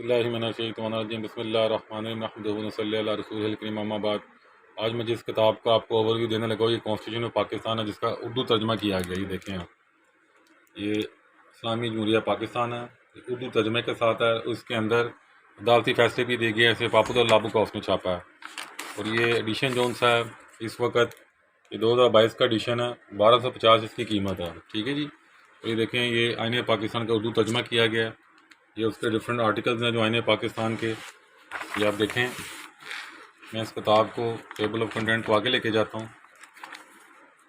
बिस्मिल्लाहिर्रहमानिर्रहीम आज मैं जिस किताब का आपको ओवरव्यू देने लगा ये कॉन्स्टिट्यूशन ऑफ पाकिस्तान है, जिसका उर्दू तर्जमा किया गया। ये देखें आप, ये इस्लामी जमहूरिया पाकिस्तान है, उर्दू तर्जमे के साथ है। उसके अंदर अदालती फैसले भी दिए गए हैं, इसे पॉपुलर लाबू का उसने छापा है। और ये एडिशन जोन सा है इस वक्त, ये 2022 का एडिशन है, 1250 इसकी कीमत है। ठीक है जी। तो ये देखें, ये आईने पाकिस्तान का उर्दू तर्जमा किया गया है। ये उसके डिफरेंट आर्टिकल्स हैं जो आईने पाकिस्तान के, ये आप देखें। मैं इस किताब को टेबल ऑफ कंटेंट को आगे लेके जाता हूँ,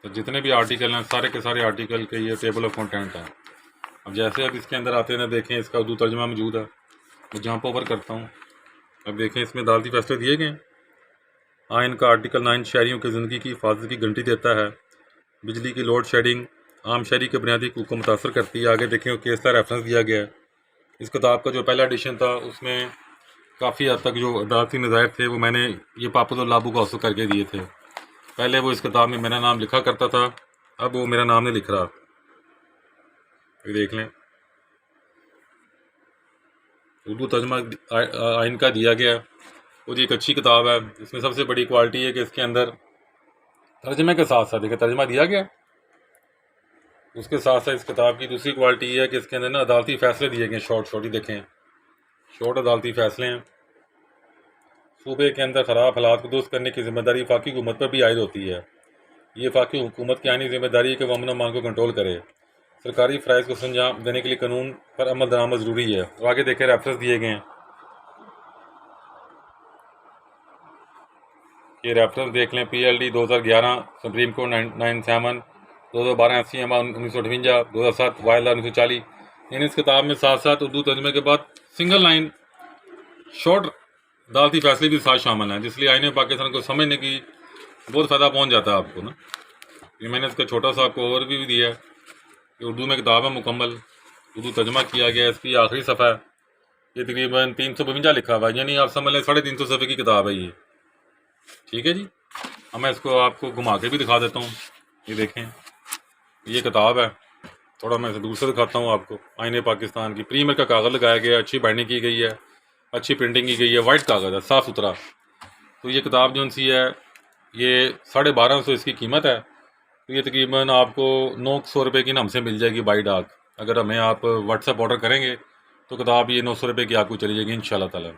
तो जितने भी आर्टिकल हैं सारे के सारे आर्टिकल के ये टेबल ऑफ कंटेंट हैं। अब जैसे अब इसके अंदर आते हैं, देखें इसका उर्दू तर्जमा मौजूद है। मैं जहाँ पर ओवर करता हूँ, अब देखें इसमें अदालती फैसले दिए गए। आइन का आर्टिकल 9 शहरियों की ज़िंदगी की हिफाजत की गारंटी देता है। बिजली की लोड शेडिंग आम शहरी के बुनियादी हकूक़ को मुतासर करती है। आगे देखें केस का रेफरेंस दिया गया है। इस किताब का जो पहला एडिशन था उसमें काफ़ी हद तक जो अदालती नज़ायर थे वो मैंने ये पॉपुलर लाबू का औसत करके दिए थे। पहले वो इस किताब में मेरा नाम लिखा करता था, अब वो मेरा नाम नहीं लिख रहा। ये देख लें, उर्दू तर्जमा आइन का दिया गया और ये एक अच्छी किताब है। इसमें सबसे बड़ी क्वालिटी है कि इसके अंदर तर्जमे के साथ साथ देखिए तर्जमा दिया गया, उसके साथ साथ इस किताब की दूसरी क्वालिटी है कि इसके अंदर ना अदालती फैसले दिए गए, शॉर्ट शॉर्ट ही देखें, शॉर्ट अदालती फैसले हैं। सूबे के अंदर ख़राब हालात को दुरुस्त करने की जिम्मेदारी वफाकी हुकूमत पर भी आयद होती है। ये वफाकी हुकूमत की आइनी जिम्मेदारी है कि वह अमन अमान को कंट्रोल करे। सरकारी फ़राइज़ को संजाम देने के लिए कानून पर अमल दरामद ज़रूरी है। और आगे देखें रेफरेंस दिए गए हैं, ये रेफरेंस देख लें। PLD 2011 supreme court 97, 2012 SCMA 1958, 2007 YLR 1940। इन इस किताब में साथ साथ उर्दू तर्जमे के बाद सिंगल लाइन शॉर्ट अदालती फैसले भी साथ शामिल हैं, जिसलिए आईने पाकिस्तान को समझने की बहुत फ़ायदा पहुंच जाता है आपको ना। ये मैंने इसका छोटा सा आपको ओवरव्यू भी दिया है। ये उर्दू में किताब है, मुकम्मल उर्दू तर्जमा किया गया है। इसकी आखिरी सफ़ा है, ये तकरीबन 352 लिखा हुआ है, यानी आप समझ लें 350 सफ़े की किताब है ये। ठीक है जी। अब मैं इसको आपको घुमा के भी दिखा देता हूँ। ये देखें, ये किताब है, थोड़ा मैं इसे दूर से दिखाता हूँ आपको। आईने पाकिस्तान की प्रीमियर का कागज़ लगाया गया है, अच्छी बाइंडिंग की गई है, अच्छी प्रिंटिंग की गई है, वाइट कागज़ है, साफ़ सुथरा। तो ये किताब जो सी है ये 1250 इसकी कीमत है। तो ये तकरीबन आपको 900 रुपये की ना हमसे मिल जाएगी बाई डाक। अगर हमें आप व्हाट्सएप ऑर्डर करेंगे तो किताब ये 900 रुपये की आपको चली जाएगी इंशाल्लाह ताला।